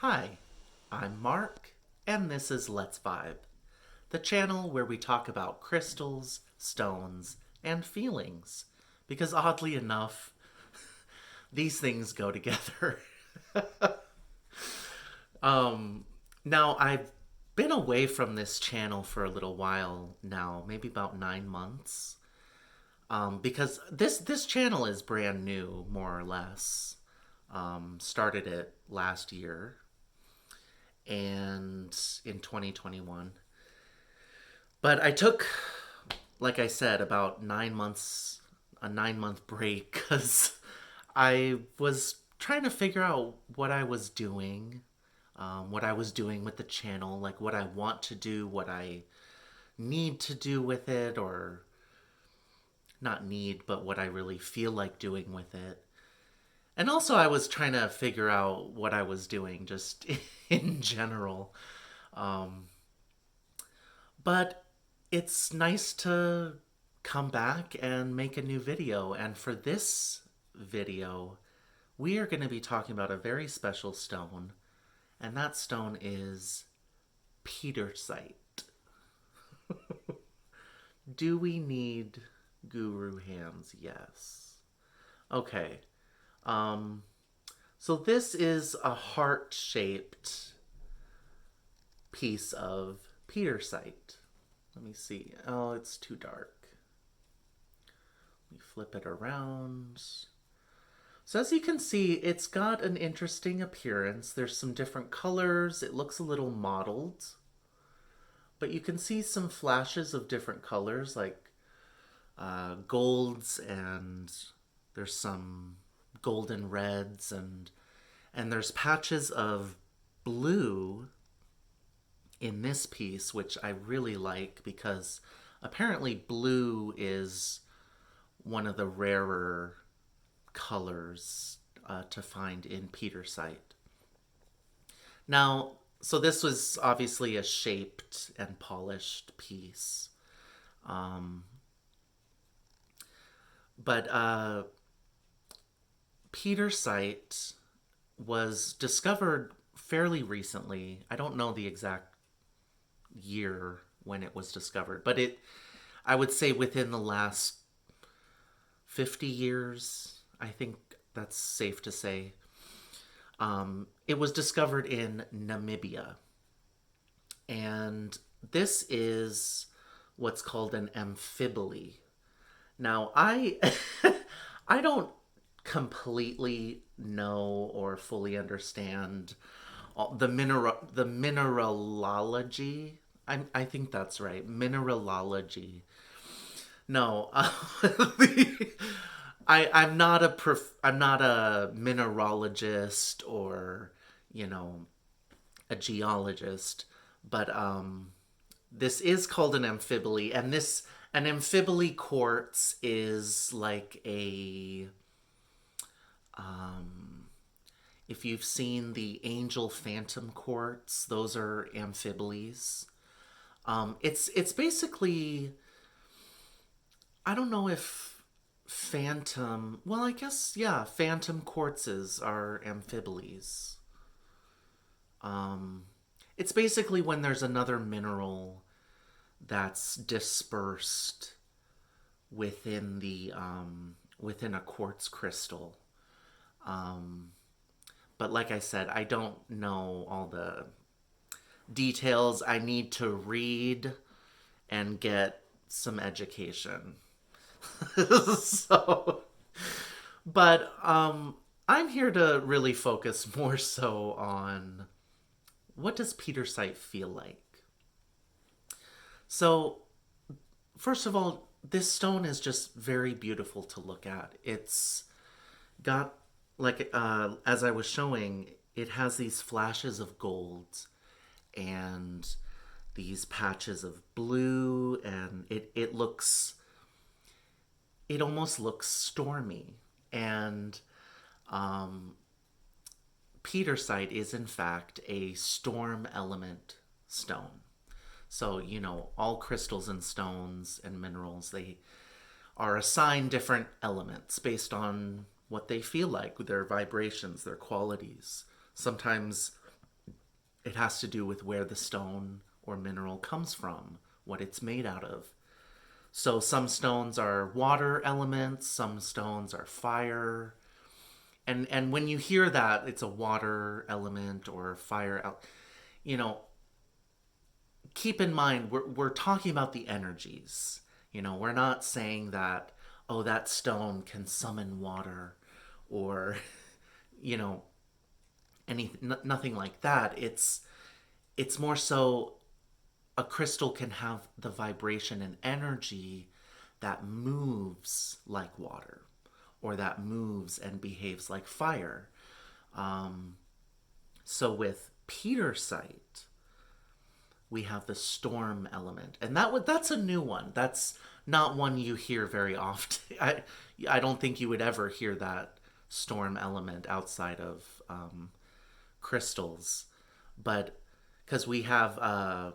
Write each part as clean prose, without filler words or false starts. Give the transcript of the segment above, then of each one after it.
Hi, I'm Mark, and this is Let's Vibe, the channel where we talk about crystals, stones, and feelings. Because oddly enough, these things go together. Now, I've been away from this channel for a little while now, maybe about 9 months. Because this channel is brand new, more or less. Started it last year, and in 2021. But I took, like I said, about 9 months, a 9 month break, because I was trying to figure out what I was doing with the channel, like what I want to do, what I need to do with it, or not need, but what I really feel like doing with it. And also, I was trying to figure out what I was doing just in general. But it's nice to come back and make a new video. And for this video, we are going to be talking about a very special stone. And that stone is Pietersite. Do we need guru hands? Yes. Okay. Um, so this is a heart-shaped piece of Pietersite. Let me see. Oh, it's too dark. Let me flip it around. So as you can see, it's got an interesting appearance. There's some different colors. It looks a little mottled. But you can see some flashes of different colors, like golds, and there's some golden reds, and there's patches of blue in this piece, which I really like because apparently blue is one of the rarer colors to find in Pietersite. Now, so this was obviously a shaped and polished piece. But Pietersite was discovered fairly recently. I don't know the exact year when it was discovered, but I would say within the last 50 years, I think that's safe to say. It was discovered in Namibia. And this is what's called an amphibole. Now, I don't completely know or fully understand the mineralogy. I think that's right. Mineralogy. No, I'm not a mineralogist or you know a geologist, but this is called an amphibole, and an amphibole quartz is like a if you've seen the angel phantom quartz, those are amphiboles. It's basically, I don't know if phantom, well, I guess, yeah, phantom quartzes are amphiboles. It's basically when there's another mineral that's dispersed within within a quartz crystal. But like I said, I don't know all the details. I need to read and get some education. So, but I'm here to really focus more so on what does Pietersite feel like. So, first of all, this stone is just very beautiful to look at. It's got, like, as I was showing, it has these flashes of gold and these patches of blue, and it almost looks stormy. And Pietersite is in fact a storm element stone. So, all crystals and stones and minerals, they are assigned different elements based on what they feel like, their vibrations, their qualities. Sometimes It has to do with where the stone or mineral comes from, what it's made out of. So some stones are water elements, some stones are fire. And when you hear that it's a water element or you know, keep in mind we're talking about the energies. We're not saying that, oh, that stone can summon water, or you know nothing like that. It's more so a crystal can have the vibration and energy that moves like water, or that moves and behaves like fire. So with Pietersite, we have the storm element, and that's a new one. That's not one you hear very often. I don't think you would ever hear that storm element outside of crystals, but because we have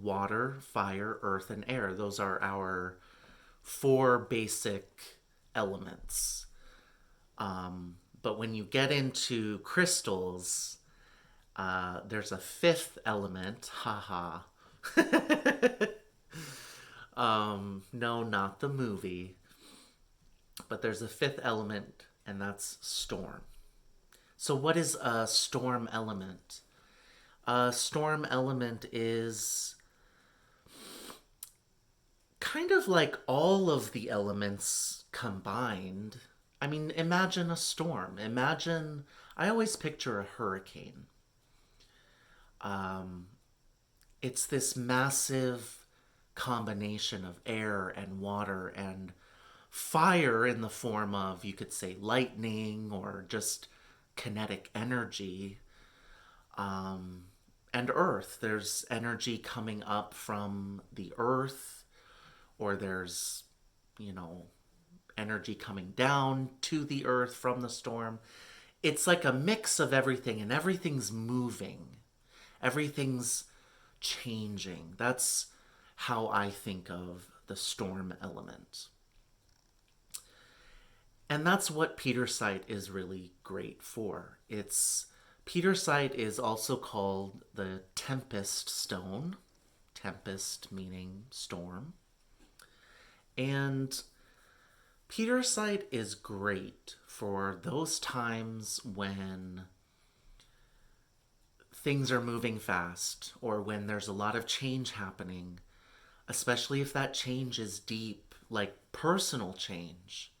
water, fire, earth, and air. Those are our four basic elements. But when you get into crystals, there's a fifth element. Haha. No, not the movie. But there's a fifth element, and that's storm. So, what is a storm element? A storm element is kind of like all of the elements combined. I mean, imagine a storm. I always picture a hurricane. It's this massive combination of air and water and fire in the form of, you could say, lightning or just kinetic energy. And earth. There's energy coming up from the earth, or there's, energy coming down to the earth from the storm. It's like a mix of everything, and everything's moving. Everything's changing. That's how I think of the storm element. And that's what Pietersite is really great for. Pietersite is also called the Tempest stone. Tempest meaning storm. And Pietersite is great for those times when things are moving fast, or when there's a lot of change happening, especially if that change is deep, like personal change.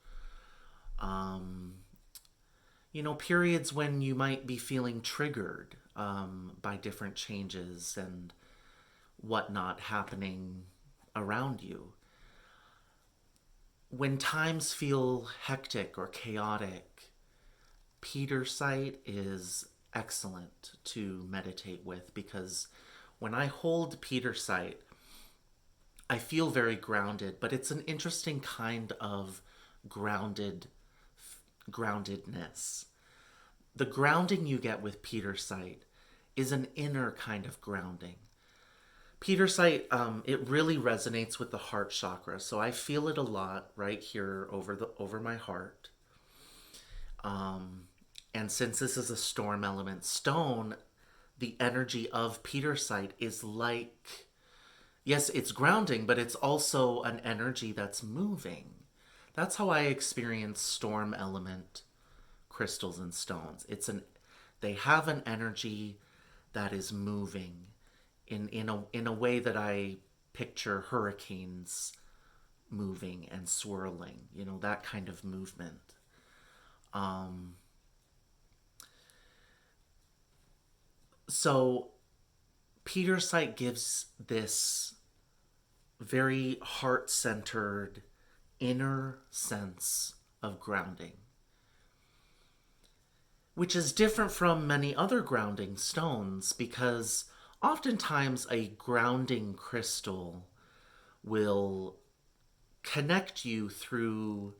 Periods when you might be feeling triggered by different changes and whatnot happening around you. When times feel hectic or chaotic, Pietersite is excellent to meditate with, because when I hold Pietersite, I feel very grounded, but it's an interesting kind of groundedness. The grounding you get with Pietersite is an inner kind of grounding. Pietersite, it really resonates with the heart chakra, so I feel it a lot right here over my heart. And since this is a storm element stone, the energy of Pietersite is like, yes, it's grounding, but it's also an energy that's moving. That's how I experience storm element crystals and stones. They have an energy that is moving in a way that I picture hurricanes moving and swirling, that kind of movement. So Pietersite gives this very heart-centered inner sense of grounding, which is different from many other grounding stones, because oftentimes a grounding crystal will connect you through,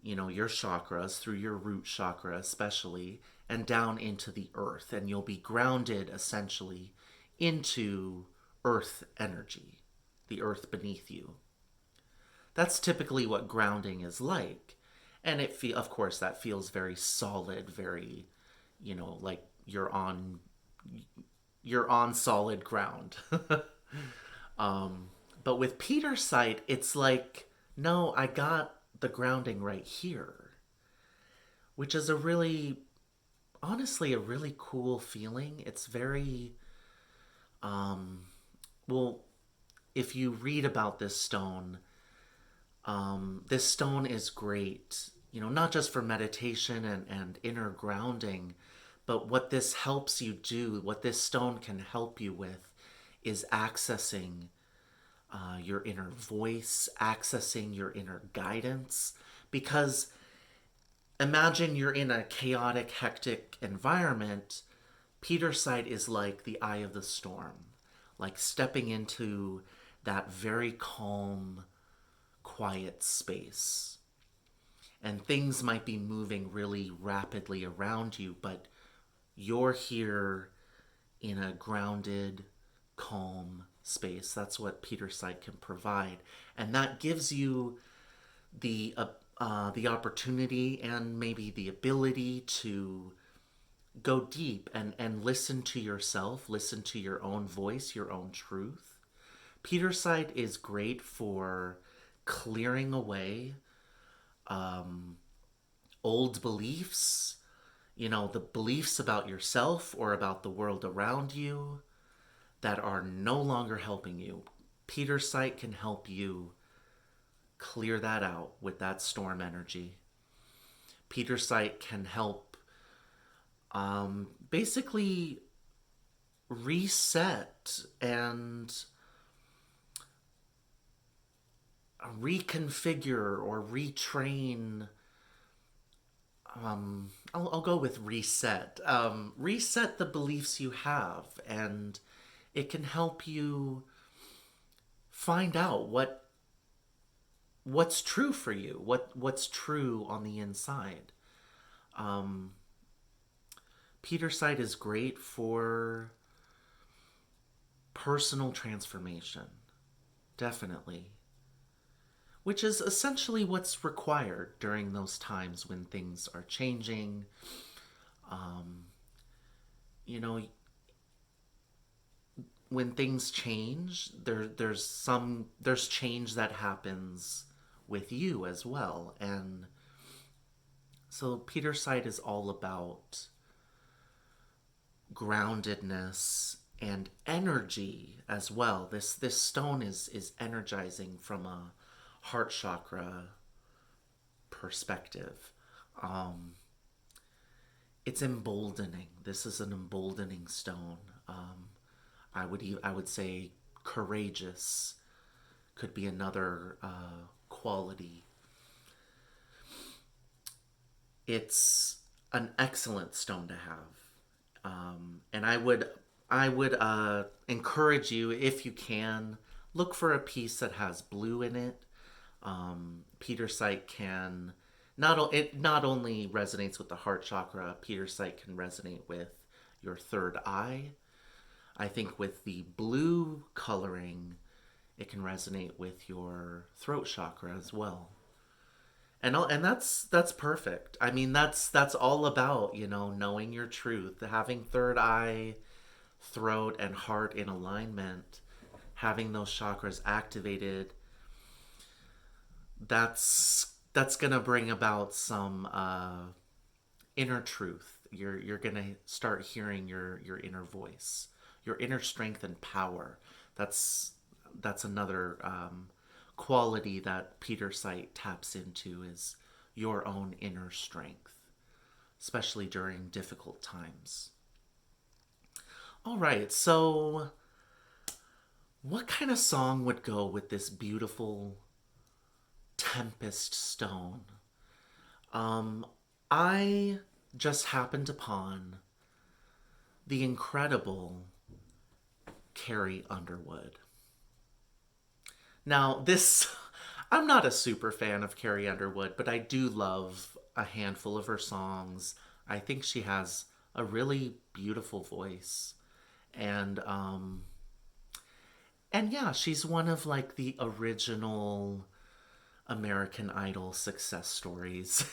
your chakras, through your root chakra especially, and down into the earth, and you'll be grounded essentially into earth energy, the earth beneath you. That's typically what grounding is like. And of course, that feels very solid, very, like you're on you're on solid ground. um, but with Pietersite, it's like, no, I got the grounding right here, which is a really, honestly, a really cool feeling. It's very, well, if you read about this stone is great, not just for meditation and inner grounding, but what this helps you do, what this stone can help you with, is accessing your inner voice, accessing your inner guidance. Because imagine you're in a chaotic, hectic environment. Pietersite is like the eye of the storm, like stepping into that very calm, quiet space. And things might be moving really rapidly around you, but you're here in a grounded, calm space. That's what Pietersite can provide. And that gives you the opportunity and maybe the ability to go deep and listen to yourself, listen to your own voice, your own truth. Pietersite is great for clearing away old beliefs, the beliefs about yourself or about the world around you that are no longer helping you. Pietersite can help you clear that out with that storm energy. Pietersite can help basically reset and reconfigure or retrain. I'll go with reset. Reset the beliefs you have, and it can help you find out what's true for you, what's true on the inside. Pietersite is great for personal transformation, definitely, which is essentially what's required during those times when things are changing. You know, when things change, there's change that happens with you as well, and so Pietersite is all about groundedness and energy as well. This stone is energizing from a heart chakra perspective. It's emboldening. This is an emboldening stone. I would say courageous could be another quality. It's an excellent stone to have, and I would encourage you, if you can, look for a piece that has blue in it. Pietersite can it not only resonates with the heart chakra. Pietersite can resonate with your third eye. I think with the blue coloring, it can resonate with your throat chakra as well. And that's perfect. I mean, that's all about, knowing your truth, having third eye, throat and heart in alignment, having those chakras activated. That's going to bring about some inner truth. You're going to start hearing your inner voice, your inner strength and power. That's another quality that Pietersite taps into, is your own inner strength, especially during difficult times. All right, so what kind of song would go with this beautiful Tempest stone? I just happened upon the incredible Carrie Underwood. Now, I'm not a super fan of Carrie Underwood, but I do love a handful of her songs. I think she has a really beautiful voice. And yeah, she's one of like the original American Idol success stories.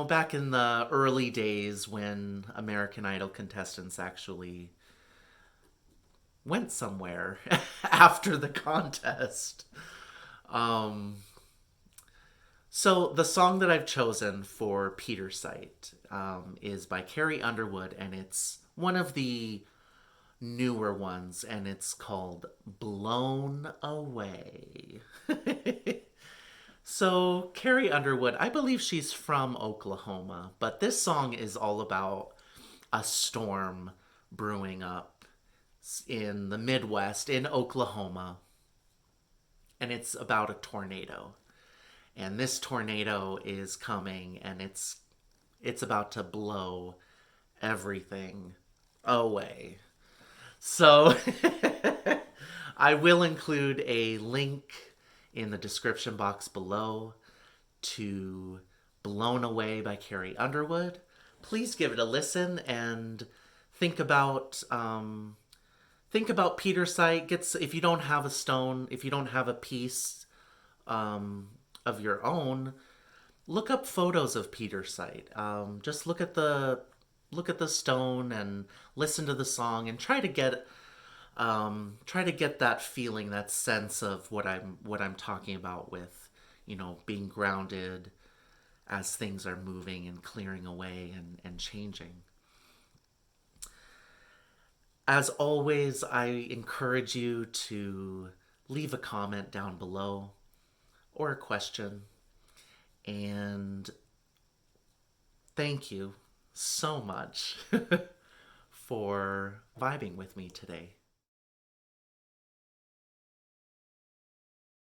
back in the early days when American Idol contestants actually went somewhere after the contest. Um, so the song that I've chosen for Pietersite is by Carrie Underwood, and it's one of the newer ones, and it's called Blown Away. So, Carrie Underwood, I believe she's from Oklahoma, but this song is all about a storm brewing up in the Midwest in Oklahoma, and it's about a tornado. And this tornado is coming, and it's about to blow everything away. So I will include a link in the description box below to Blown Away by Carrie Underwood. Please give it a listen and think about Pietersite. If you don't have a stone, if you don't have a piece of your own, look up photos of Pietersite. Just look at the stone and listen to the song and try to get that feeling, that sense of what I'm talking about with, being grounded as things are moving and clearing away and changing. As always, I encourage you to leave a comment down below or a question. And thank you so much for vibing with me today.